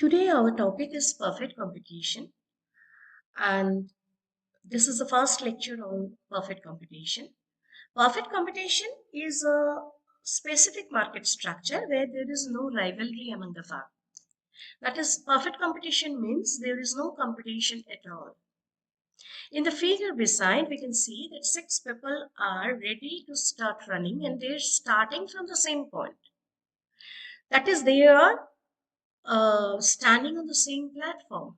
Today, our topic is perfect competition, and this is the first lecture on perfect competition. Perfect competition is a specific market structure where there is no rivalry among the firms. That is, perfect competition means there is no competition at all. In the figure beside, we can see that six people are ready to start running and they're starting from the same point. That is, they are standing on the same platform.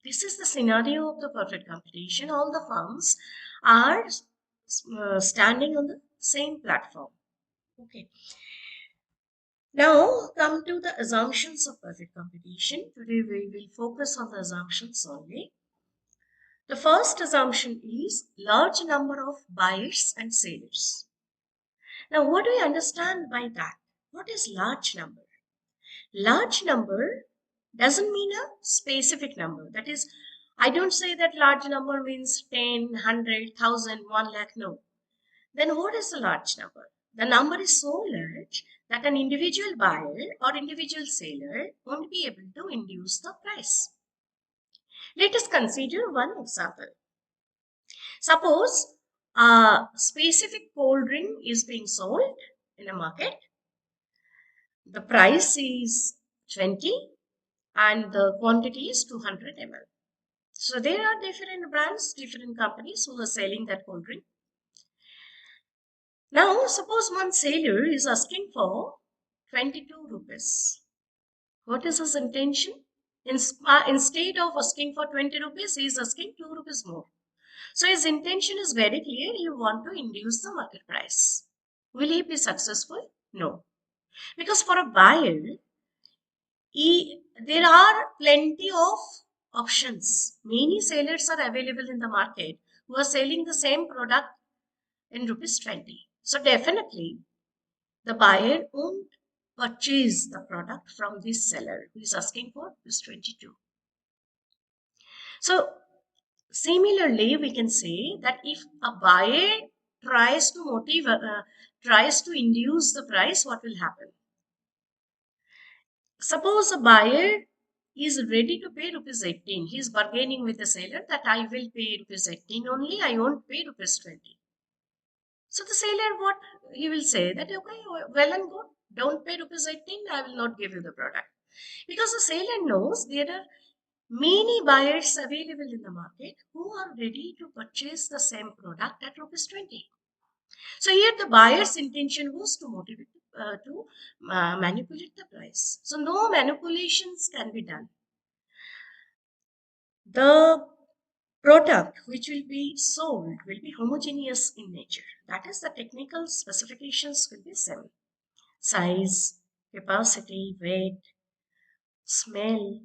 This is the scenario of the perfect competition. All the firms are standing on the same platform. Okay. Now come to the assumptions of perfect competition. Today we will focus on the assumptions only. The first assumption is large number of buyers and sellers. Now what do we understand by that? What is large number? Large number doesn't mean a specific number. That is, I don't say that large number means 10, 100, 1,000, 1 lakh. No. Then what is a large number? The number is so large that an individual buyer or individual seller won't be able to induce the price. Let us consider one example. Suppose a specific cold drink is being sold in a market. The price is 20 and the quantity is 200 ml. So there are different brands, different companies who are selling that cold drink. Now, suppose one seller is asking for 22 rupees. What is his intention? Instead of asking for 20 rupees, he is asking 2 rupees more. So his intention is very clear. He want to induce the market price. Will he be successful? No. Because for a buyer, there are plenty of options. Many sellers are available in the market who are selling the same product in rupees 20. So definitely the buyer won't purchase the product from this seller who is asking for rupees 22. So similarly, we can say that if a buyer tries to tries to induce the price, what will happen? Suppose a buyer is ready to pay rupees 18. He is bargaining with the seller that I will pay rupees 18 only, I won't pay rupees 20. So the seller, what he will say that, okay, well and good, don't pay rupees 18, I will not give you the product. Because the seller knows there are many buyers available in the market who are ready to purchase the same product at rupees 20. So here the buyer's intention was to motivate to manipulate the price. So no manipulations can be done. The product which will be sold will be homogeneous in nature. That is, the technical specifications will be same. Size, capacity, weight, smell,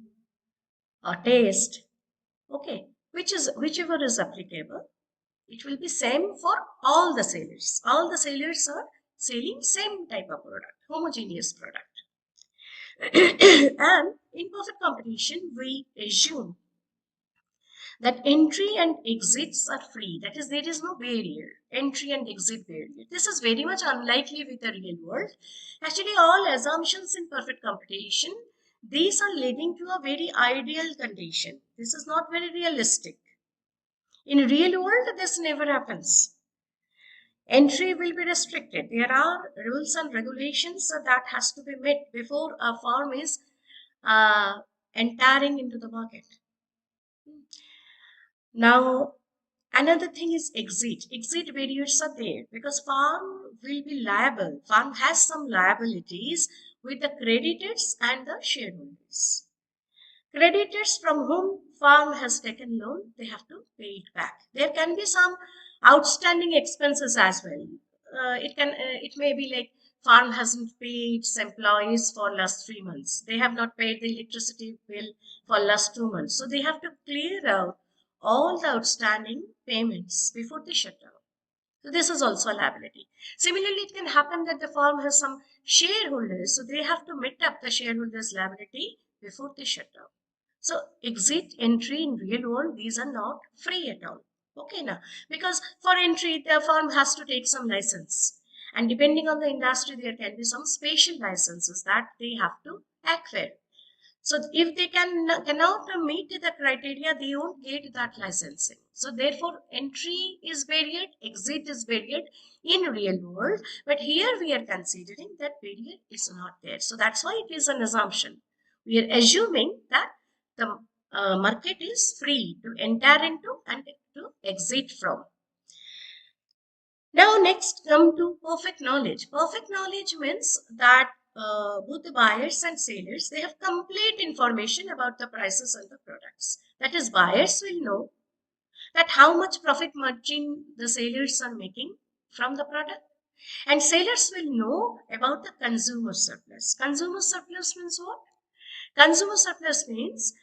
or taste. Okay, whichever is applicable, it will be same for all the sellers. All the sellers are selling same type of product, homogeneous product. And in perfect competition, we assume that entry and exits are free. That is, there is no barrier, entry and exit barrier. This is very much unlikely with the real world. Actually, all assumptions in perfect competition, these are leading to a very ideal condition. This is not very realistic. In real world, this never happens. Entry will be restricted. There are rules and regulations that has to be met before a firm is uh, entering into the market. Now, another thing is exit. Exit barriers are there because farm will be liable. Farm has some liabilities with the creditors and the shareholders. Creditors from whom farm has taken loan, they have to pay it back. There can be some outstanding expenses as well. It may be like farm hasn't paid its employees for last 3 months. They have not paid the electricity bill for last 2 months. So they have to clear out all the outstanding payments before they shut down. So this is also a liability. Similarly, it can happen that the firm has some shareholders, so they have to meet up the shareholders' liability before they shut down. So exit, entry in real world, these are not free at all. Okay, now because for entry, the firm has to take some license, and depending on the industry, there can be some special licenses that they have to acquire. So if they cannot meet the criteria, they won't get that licensing. So therefore, entry is barrier, exit is barrier in real world. But here we are considering that barrier is not there. So that's why it is an assumption. We are assuming that the market is free to enter into and to exit from. Now, next come to perfect knowledge. Perfect knowledge means that both the buyers and sellers, they have complete information about the prices and the products. That is, buyers will know that how much profit margin the sellers are making from the product, and sellers will know about the consumer surplus. Consumer surplus means what? Consumer surplus means,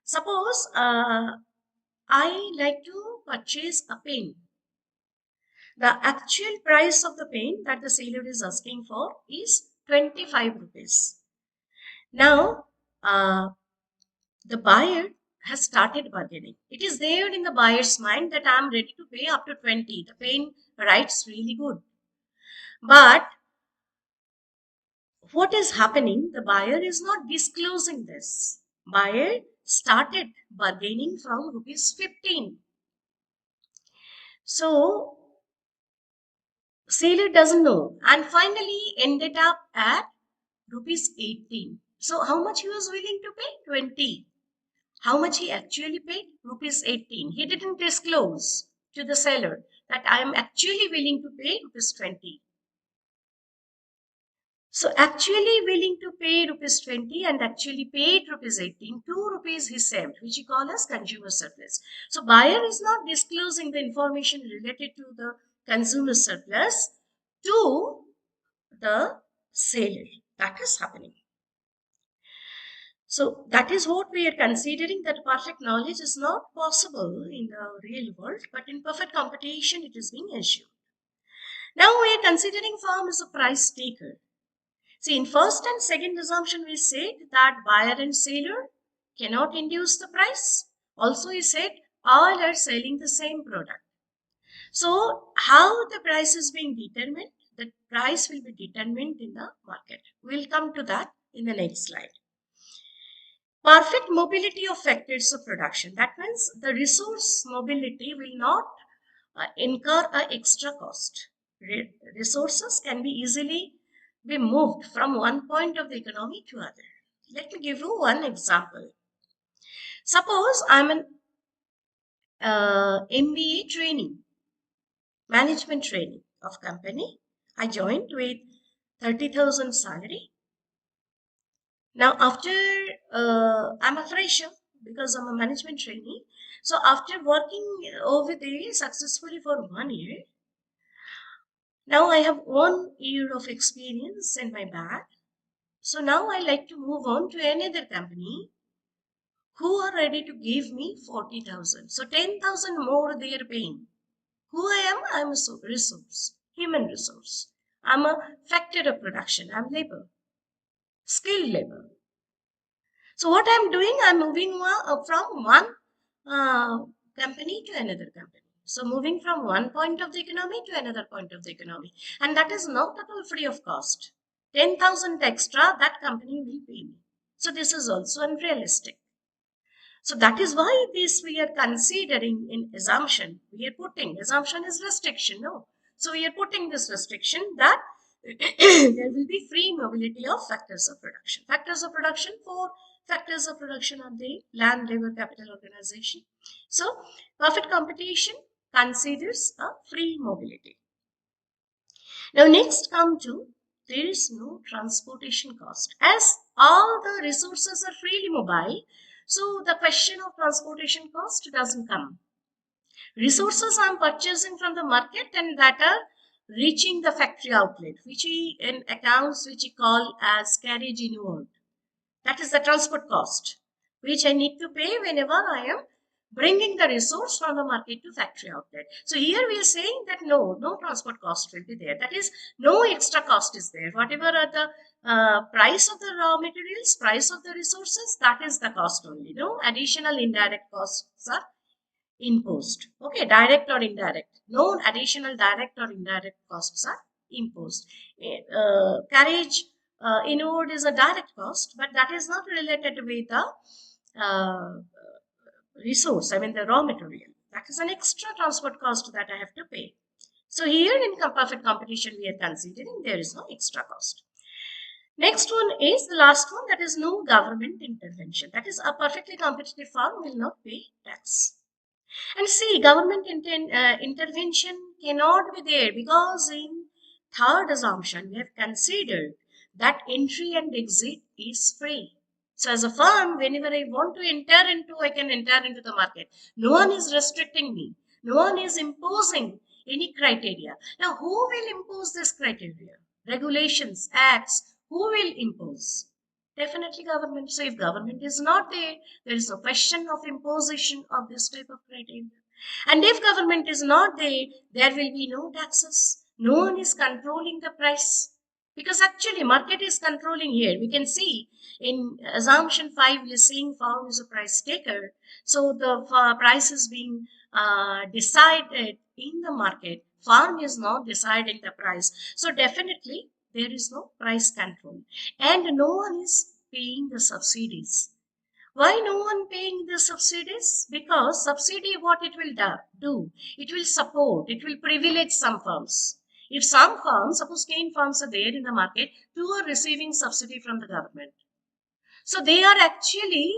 suppose I like to purchase a pen. The actual price of the pen that the seller is asking for is 25 rupees. Now, the buyer has started bargaining. It is there in the buyer's mind that I am ready to pay up to 20. The pen writes really good. But what is happening? The buyer is not disclosing this. Buyer started bargaining from rupees 15. So, seller doesn't know and finally ended up at rupees 18. So how much he was willing to pay? 20. How much he actually paid? Rupees 18. He didn't disclose to the seller that I am actually willing to pay rupees 20. So actually willing to pay rupees 20 and actually paid rupees 18, 2 rupees he saved, which he call as consumer surplus. So buyer is not disclosing the information related to the consumer surplus to the seller. That is happening. So that is what we are considering, that perfect knowledge is not possible in the real world, but in perfect competition it is being assumed. Now we are considering firm as a price taker. See, in first and second assumption we said that buyer and seller cannot induce the price. Also we said all are selling the same product. So how the price is being determined? The price will be determined in the market. We'll come to that in the next slide. Perfect mobility of factors of production. That means the resource mobility will not incur an extra cost. Resources can be easily be moved from one point of the economy to other. Let me give you one example. Suppose I'm an MBA trainee, management training of company. I joined with 30,000 salary. Now, after I'm a fresher because I'm a management trainee. So, after working over there successfully for 1 year, now I have 1 year of experience in my bag. So, now I like to move on to another company who are ready to give me 40,000. So, 10,000 more they are paying. Who I am? I'm a resource, human resource. I'm a factor of production. I'm labor, skilled labor. So what I'm doing, I'm moving from one company to another company. So moving from one point of the economy to another point of the economy. And that is not at all free of cost. 10,000 extra, that company will pay me. So this is also unrealistic. So that is why this we are considering in assumption. We are putting, assumption is restriction, no? So we are putting this restriction that there will be free mobility of factors of production. Factors of production, for factors of production are the land, labor, capital, organization. So perfect competition considers a free mobility. Now next come to, there is no transportation cost. As all the resources are freely mobile, so the question of transportation cost doesn't come. Resources I'm purchasing from the market and that are reaching the factory outlet, which in accounts which we call as carriage inward. That is the transport cost, which I need to pay whenever I am bringing the resource from the market to factory outlet. So here we are saying that no transport cost will be there. That is, no extra cost is there. Whatever are the price of the raw materials, price of the resources, that is the cost only. No additional indirect costs are imposed. Okay, direct or indirect. No additional direct or indirect costs are imposed. Carriage inward is a direct cost, but that is not related with the uh, resource, I mean the raw material. That is an extra transport cost that I have to pay. So here in perfect competition, we are considering there is no extra cost. Next one is the last one, that is no government intervention. That is a perfectly competitive farm will not pay tax. And see, government intervention cannot be there because in third assumption, we have considered that entry and exit is free. So as a firm, whenever I want to enter into, I can enter into the market. No one is restricting me. No one is imposing any criteria. Now, who will impose this criteria? Regulations, acts, who will impose? Definitely government. So if government is not there, there is no question of imposition of this type of criteria. And if government is not there, there will be no taxes. No one is controlling the price. Because actually market is controlling here. We can see in assumption 5, we are seeing farm is a price taker. So the price is being decided in the market. Farm is not deciding the price. So definitely there is no price control. And no one is paying the subsidies. Why no one paying the subsidies? Because subsidy, what it will do, it will support, it will privilege some firms. If some firms, suppose 10 firms are there in the market, 2 are receiving subsidy from the government. So they are actually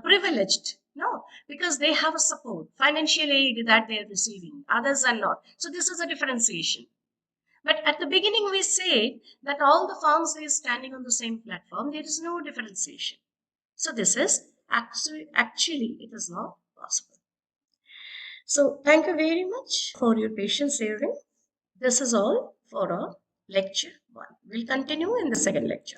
privileged. No, because they have a support, financial aid that they are receiving. Others are not. So this is a differentiation. But at the beginning, we said that all the firms are standing on the same platform. There is no differentiation. So this is actually it is not possible. So thank you very much for your patience hearing. This is all for our lecture 1. We'll continue in the second lecture.